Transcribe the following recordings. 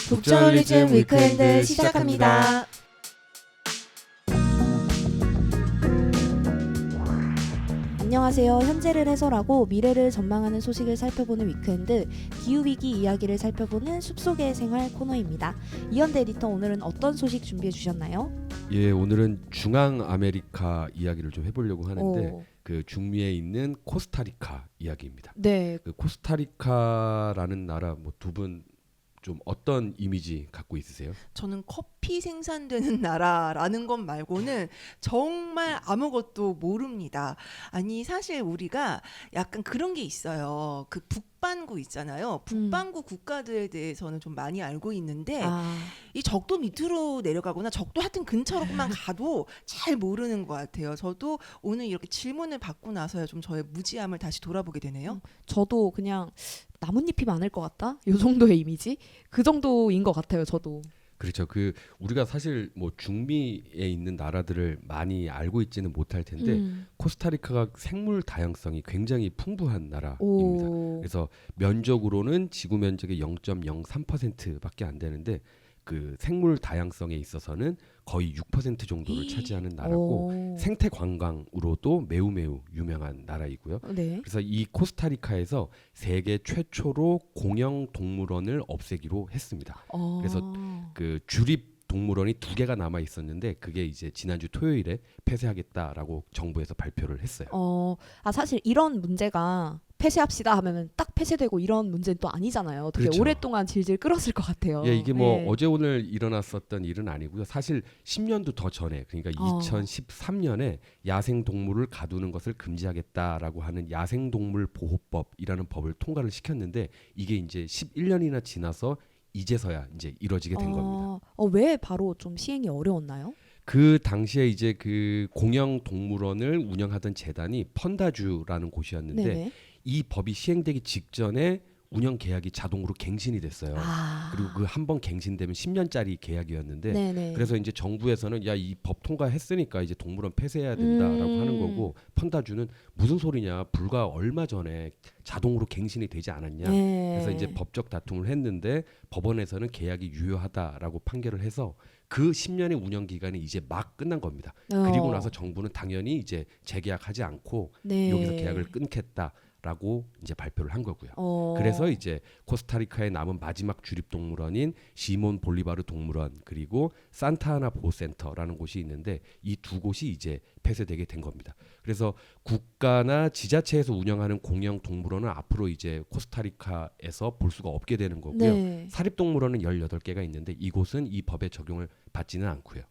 북저널리즘 위크엔드 시작합니다. 안녕하세요. 현재를 해설하고 미래를 전망하는 소식을 살펴보는 위크엔드, 기후위기 이야기를 살펴보는 숲속의 생활 코너입니다. 이현대 에디터, 오늘은 어떤 소식 준비해 주셨나요? 예, 오늘은 중앙 아메리카 이야기를 좀 해보려고 하는데 그 중미에 있는 코스타리카 이야기입니다. 네. 그 코스타리카라는 나라 뭐 두 분 좀 어떤 이미지 갖고 있으세요? 저는 커피 생산되는 나라라는 것 말고는 정말 아무것도 모릅니다. 아니 사실 우리가 약간 그런 게 있어요. 그 북반구 있잖아요. 북반구 국가들에 대해서는 좀 많이 알고 있는데 이 적도 밑으로 내려가거나 적도 하여튼 근처로만 가도 잘 모르는 것 같아요. 저도 오늘 이렇게 질문을 받고 나서야 좀 저의 무지함을 다시 돌아보게 되네요. 저도 그냥 나뭇잎이 많을 것 같다? 이 정도의 이미지? 그 정도인 것 같아요, 저도. 그렇죠. 그 우리가 사실 뭐 중미에 있는 나라들을 많이 알고 있지는 못할 텐데 코스타리카가 생물 다양성이 굉장히 풍부한 나라입니다. 그래서 면적으로는 지구 면적의 0.03%밖에 안 되는데 그 생물 다양성에 있어서는 거의 6% 정도를 차지하는 나라고 생태 관광으로도 매우 유명한 나라이고요. 네. 그래서 이 코스타리카에서 세계 최초로 공영 동물원을 없애기로 했습니다. 그래서 그 주립 동물원이 2개가 남아 있었는데 그게 이제 지난주 토요일에 폐쇄하겠다라고 정부에서 발표를 했어요. 사실 이런 문제가 폐쇄합시다 하면은 딱 폐쇄되고 이런 문제는 또 아니잖아요. 되게 그렇죠. 오랫동안 질질 끌었을 것 같아요. 예, 이게 뭐 네. 어제 오늘 일어났었던 일은 아니고요. 사실 10년도 더 전에, 그러니까 2013년에 야생 동물을 가두는 것을 금지하겠다라고 하는 야생동물 보호법이라는 법을 통과를 시켰는데 이게 이제 11년이나 지나서 이제서야 이제 이뤄지게 된 겁니다. 왜 바로 좀 시행이 어려웠나요? 그 당시에 이제 그 공영 동물원을 운영하던 재단이 펀다주라는 곳이었는데 네네. 이 법이 시행되기 직전에 운영 계약이 자동으로 갱신이 됐어요. 그리고 그 한 번 갱신되면 10년짜리 계약이었는데 네네. 그래서 이제 정부에서는 야, 이 법 통과했으니까 이제 동물원 폐쇄해야 된다라고 하는 거고 펀다주는 무슨 소리냐, 불과 얼마 전에 자동으로 갱신이 되지 않았냐. 그래서 이제 법적 다툼을 했는데 법원에서는 계약이 유효하다라고 판결을 해서 그 10년의 운영 기간이 이제 막 끝난 겁니다. 그리고 나서 정부는 당연히 이제 재계약하지 않고 네. 여기서 계약을 끊겠다라고 이제 발표를 한 거고요. 그래서 이제 코스타리카에 남은 마지막 주립 동물원인 시몬 볼리바르 동물원 그리고 산타아나 보호센터라는 곳이 있는데 이 두 곳이 이제 폐쇄되게 된 겁니다. 그래서 국가나 지자체에서 운영하는 공영 동물원은 앞으로 이제 코스타리카에서 볼 수가 없게 되는 거고요. 네. 사립 동물원은 18개가 있는데 이곳은 이 법의 적용을 받지는 않고요.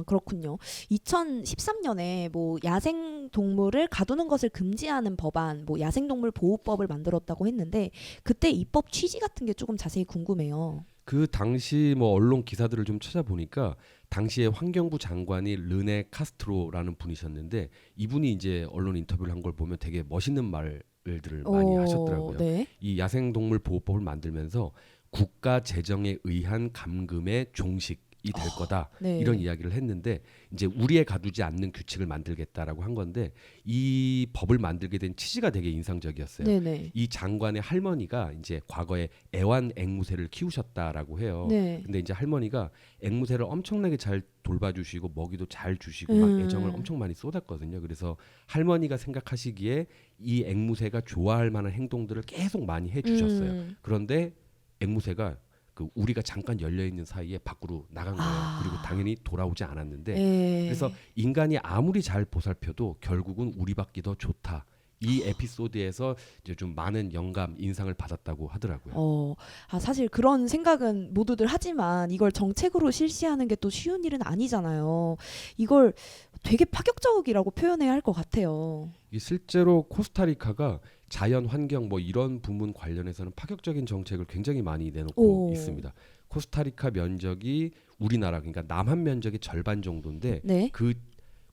그렇군요. 2013년에 뭐 야생 동물을 가두는 것을 금지하는 법안, 뭐 야생동물 보호법을 만들었다고 했는데 그때 입법 취지 같은 게 조금 자세히 궁금해요. 그 당시 뭐 언론 기사들을 좀 찾아보니까 당시에 환경부 장관이 르네 카스트로라는 분이셨는데 이분이 이제 언론 인터뷰를 한 걸 보면 되게 멋있는 말들을 많이 하셨더라고요. 네. 이 야생동물 보호법을 만들면서 국가 재정에 의한 감금의 종식 이 될 거다. 네. 이런 이야기를 했는데 이제 우리에 가두지 않는 규칙을 만들겠다라고 한 건데 이 법을 만들게 된 취지가 되게 인상적이었어요. 네네. 이 장관의 할머니가 이제 과거에 애완 앵무새를 키우셨다라고 해요. 네. 근데 이제 할머니가 앵무새를 엄청나게 잘 돌봐주시고 먹이도 잘 주시고 막 애정을 엄청 많이 쏟았거든요. 그래서 할머니가 생각하시기에 이 앵무새가 좋아할 만한 행동들을 계속 많이 해주셨어요. 그런데 앵무새가 그 우리가 잠깐 열려 있는 사이에 밖으로 나간 거예요. 그리고 당연히 돌아오지 않았는데 그래서 인간이 아무리 잘 보살펴도 결국은 우리밖에 더 좋다. 이 에피소드에서 이제 좀 많은 영감, 인상을 받았다고 하더라고요. 사실 그런 생각은 모두들 하지만 이걸 정책으로 실시하는 게 또 쉬운 일은 아니잖아요. 이걸 되게 파격적이라고 표현해야 할 것 같아요. 이 실제로 코스타리카가 자연 환경 뭐 이런 부문 관련해서는 파격적인 정책을 굉장히 많이 내놓고 있습니다. 코스타리카 면적이 우리나라 그러니까 남한 면적의 절반 정도인데 네. 그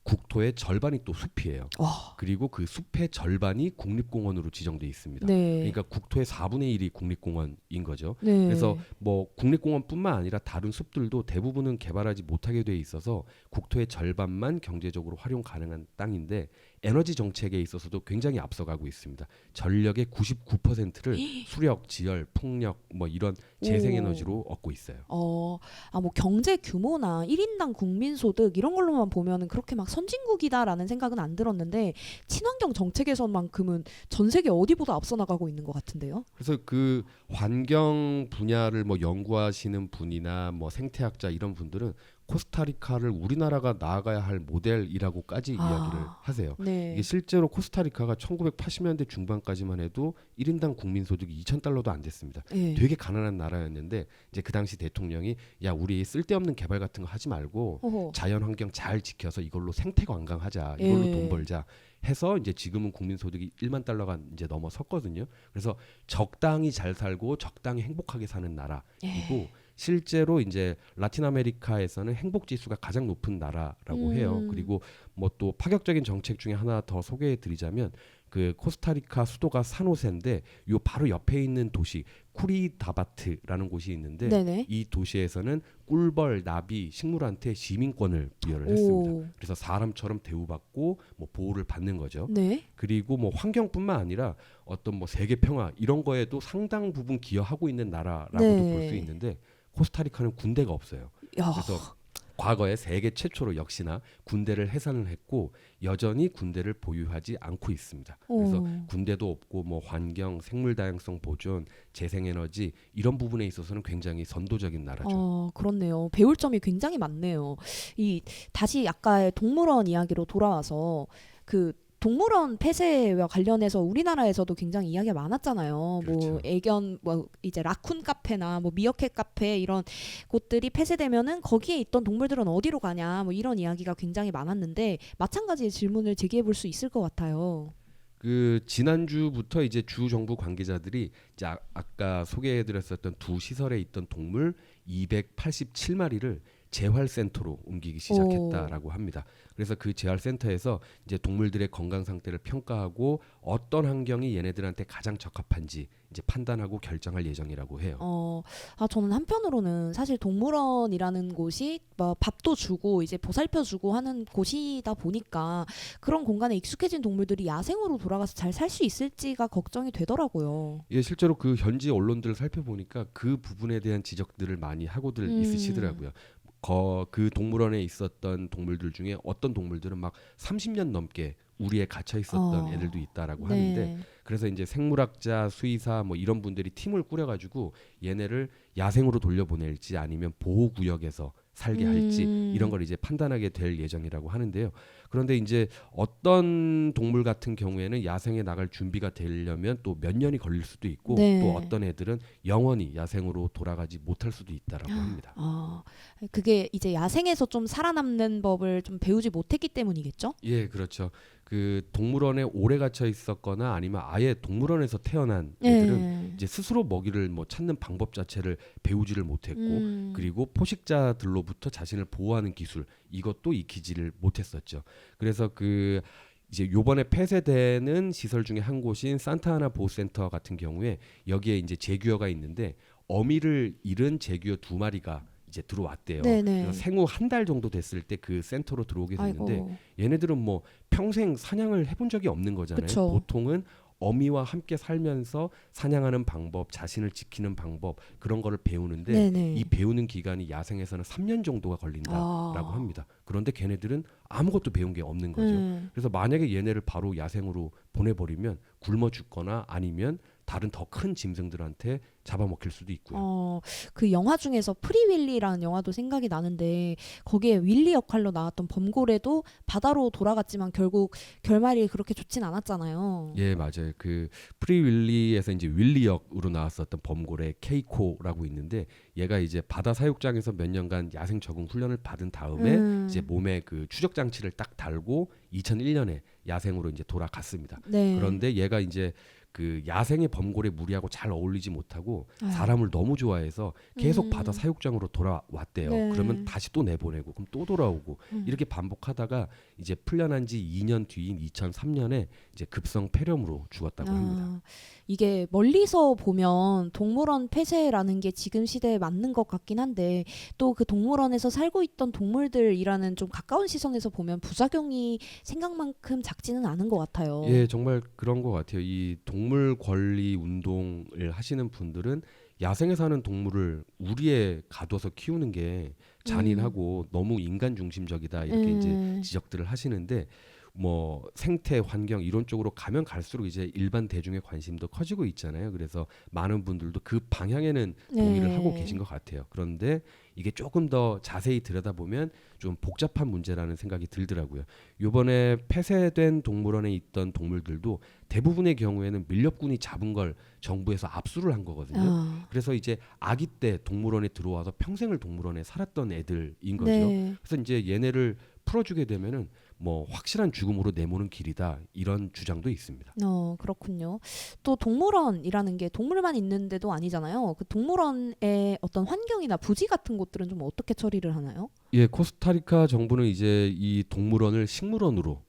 국토의 절반이 또 숲이에요. 그리고 그 숲의 절반이 국립공원으로 지정돼 있습니다. 네. 그러니까 국토의 4분의 1이 국립공원인 거죠. 네. 그래서 뭐 국립공원뿐만 아니라 다른 숲들도 대부분은 개발하지 못하게 돼 있어서 국토의 절반만 경제적으로 활용 가능한 땅인데 에너지 정책에 있어서도 굉장히 앞서가고 있습니다. 전력의 99%를 수력, 지열, 풍력 뭐 이런 재생에너지로 얻고 있어요. 뭐 경제 규모나 1인당 국민소득 이런 걸로만 보면은 그렇게 막 선진국이다라는 생각은 안 들었는데 친환경 정책에서만큼은 전 세계 어디보다 앞서 나가고 있는 것 같은데요. 그래서 그 환경 분야를 뭐 연구하시는 분이나 뭐 생태학자 이런 분들은 코스타리카를 우리나라가 나아가야 할 모델이라고까지 이야기를 하세요. 네. 이게 실제로 코스타리카가 1980년대 중반까지만 해도 1인당 국민 소득이 2,000달러도 안 됐습니다. 네. 되게 가난한 나라였는데 이제 그 당시 대통령이 야 우리 쓸데없는 개발 같은 거 하지 말고 어허. 자연 환경 잘 지켜서 이걸로 생태 관광하자. 이걸로 예. 돈 벌자. 해서 이제 지금은 국민 소득이 1만 달러가 이제 넘어섰거든요. 그래서 적당히 잘 살고 적당히 행복하게 사는 나라이고 예. 실제로 이제 라틴 아메리카에서는 행복 지수가 가장 높은 나라라고 해요. 그리고 뭐 또 파격적인 정책 중에 하나 더 소개해 드리자면 그 코스타리카 수도가 산호세인데 요 바로 옆에 있는 도시 쿠리다바트라는 곳이 있는데 네네. 이 도시에서는 꿀벌, 나비, 식물한테 시민권을 부여를 했습니다. 오. 그래서 사람처럼 대우받고 뭐 보호를 받는 거죠. 네. 그리고 뭐 환경뿐만 아니라 어떤 뭐 세계 평화 이런 거에도 상당 부분 기여하고 있는 나라라고도 네. 볼 수 있는데 코스타리카는 군대가 없어요. 야. 그래서 과거에 세계 최초로 역시나 군대를 해산을 했고 여전히 군대를 보유하지 않고 있습니다. 그래서 군대도 없고 뭐 환경, 생물 다양성 보존, 재생에너지 이런 부분에 있어서는 굉장히 선도적인 나라죠. 그렇네요. 배울 점이 굉장히 많네요. 다시 아까의 동물원 이야기로 돌아와서 그 동물원 폐쇄와 관련해서 우리나라에서도 굉장히 이야기가 많았잖아요. 그렇죠. 뭐 애견 뭐 이제 라쿤 카페나 뭐 미어캣 카페 이런 곳들이 폐쇄되면은 거기에 있던 동물들은 어디로 가냐 뭐 이런 이야기가 굉장히 많았는데 마찬가지의 질문을 제기해 볼 수 있을 것 같아요. 그 지난주부터 이제 주 정부 관계자들이 이제 아까 소개해드렸었던 두 시설에 있던 동물 287마리를 재활센터로 옮기기 시작했다라고 합니다. 그래서 그 재활센터에서 이제 동물들의 건강 상태를 평가하고 어떤 환경이 얘네들한테 가장 적합한지 이제 판단하고 결정할 예정이라고 해요. 저는 한편으로는 사실 동물원이라는 곳이 뭐 밥도 주고 이제 보살펴주고 하는 곳이다 보니까 그런 공간에 익숙해진 동물들이 야생으로 돌아가서 잘 살 수 있을지가 걱정이 되더라고요. 예, 실제로 그 현지 언론들을 살펴보니까 그 부분에 대한 지적들을 많이 하고들 있으시더라고요. 그 동물원에 있었던 동물들 중에 어떤 동물들은 막 30년 넘게 우리에 갇혀 있었던 애들도 있다라고 하는데 그래서 이제 생물학자, 수의사 뭐 이런 분들이 팀을 꾸려가지고 얘네를 야생으로 돌려보낼지 아니면 보호구역에서 살게 할지 이런 걸 이제 판단하게 될 예정이라고 하는데요. 그런데 이제 어떤 동물 같은 경우에는 야생에 나갈 준비가 되려면 또 몇 년이 걸릴 수도 있고 네. 또 어떤 애들은 영원히 야생으로 돌아가지 못할 수도 있다라고 합니다. 그게 이제 야생에서 좀 살아남는 법을 좀 배우지 못했기 때문이겠죠? 예, 그렇죠. 그 동물원에 오래 갇혀 있었거나 아니면 아예 동물원에서 태어난 애들은 이제 스스로 먹이를 뭐 찾는 방법 자체를 배우지를 못했고 그리고 포식자들로부터 자신을 보호하는 기술 이것도 익히지를 못했었죠. 그래서 그 이제 요번에 폐쇄되는 시설 중에 한 곳인 산타아나 보호센터 같은 경우에 여기에 이제 재규어가 있는데 어미를 잃은 재규어 2마리가 이제 들어왔대요. 네네. 그래서 생후 한 달 정도 됐을 때 그 센터로 들어오게 됐는데 아이고. 얘네들은 뭐 평생 사냥을 해본 적이 없는 거잖아요. 그쵸. 보통은 어미와 함께 살면서 사냥하는 방법, 자신을 지키는 방법 그런 거를 배우는데 네네. 이 배우는 기간이 야생에서는 3년 정도가 걸린다라고 합니다. 그런데 걔네들은 아무것도 배운 게 없는 거죠. 그래서 만약에 얘네를 바로 야생으로 보내버리면 굶어 죽거나 아니면 다른 더 큰 짐승들한테 잡아먹힐 수도 있고요. 그 영화 중에서 프리윌리라는 영화도 생각이 나는데 거기에 윌리 역할로 나왔던 범고래도 바다로 돌아갔지만 결국 결말이 그렇게 좋진 않았잖아요. 예, 맞아요. 그 프리윌리에서 이제 윌리 역으로 나왔었던 범고래 케이코라고 있는데 얘가 이제 바다 사육장에서 몇 년간 야생 적응 훈련을 받은 다음에 이제 몸에 그 추적 장치를 딱 달고 2001년에 야생으로 이제 돌아갔습니다. 네. 그런데 얘가 이제 그 야생의 범고래 무리하고 잘 어울리지 못하고 아유. 사람을 너무 좋아해서 계속 음. 바다 사육장으로 돌아왔대요. 네. 그러면 다시 또 내보내고 그럼 또 돌아오고 이렇게 반복하다가 이제 풀려난 지 2년 뒤인 2003년에 이제 급성 폐렴으로 죽었다고 합니다. 이게 멀리서 보면 동물원 폐쇄라는 게 지금 시대에 맞는 것 같긴 한데 또 그 동물원에서 살고 있던 동물들이라는 좀 가까운 시선에서 보면 부작용이 생각만큼 작지는 않은 것 같아요. 예, 정말 그런 것 같아요. 이 동물 권리 운동을 하시는 분들은 야생에 사는 동물을 우리에 가둬서 키우는 게 잔인하고 너무 인간 중심적이다 이렇게 이제 지적들을 하시는데 뭐 생태 환경 이런 쪽으로 가면 갈수록 이제 일반 대중의 관심도 커지고 있잖아요. 그래서 많은 분들도 그 방향에는 동의를 하고 계신 것 같아요. 그런데 이게 조금 더 자세히 들여다보면 좀 복잡한 문제라는 생각이 들더라고요. 이번에 폐쇄된 동물원에 있던 동물들도 대부분의 경우에는 밀렵군이 잡은 걸 정부에서 압수를 한 거거든요. 그래서 이제 아기 때 동물원에 들어와서 평생을 동물원에 살았던 애들인 거죠. 네. 그래서 이제 얘네를 풀어주게 되면은 뭐 확실한 죽음으로 내모는 길이다 이런 주장도 있습니다. 그렇군요. 또 동물원이라는 게 동물만 있는 데도 아니잖아요. 그 동물원의 어떤 환경이나 부지 같은 것들은 좀 어떻게 처리를 하나요? 예, 코스타리카 정부는 이제 이 동물원을 식물원으로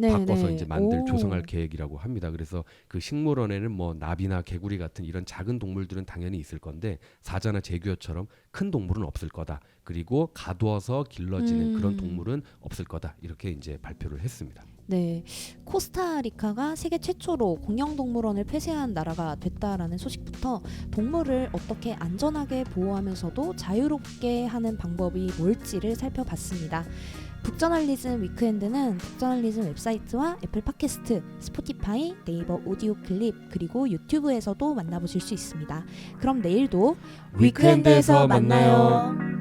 바꿔서 이제 조성할 계획이라고 합니다. 그래서 그 식물원에는 뭐 나비나 개구리 같은 이런 작은 동물들은 당연히 있을 건데 사자나 제규어처럼 큰 동물은 없을 거다. 그리고 가두어서 길러지는 그런 동물은 없을 거다. 이렇게 이제 발표를 했습니다. 네, 코스타리카가 세계 최초로 공영동물원을 폐쇄한 나라가 됐다라는 소식부터 동물을 어떻게 안전하게 보호하면서도 자유롭게 하는 방법이 뭘지를 살펴봤습니다. 북저널리즘 위크엔드는 북저널리즘 웹사이트와 애플 팟캐스트, 스포티파이, 네이버 오디오 클립 그리고 유튜브에서도 만나보실 수 있습니다. 그럼 내일도 위크엔드에서 만나요.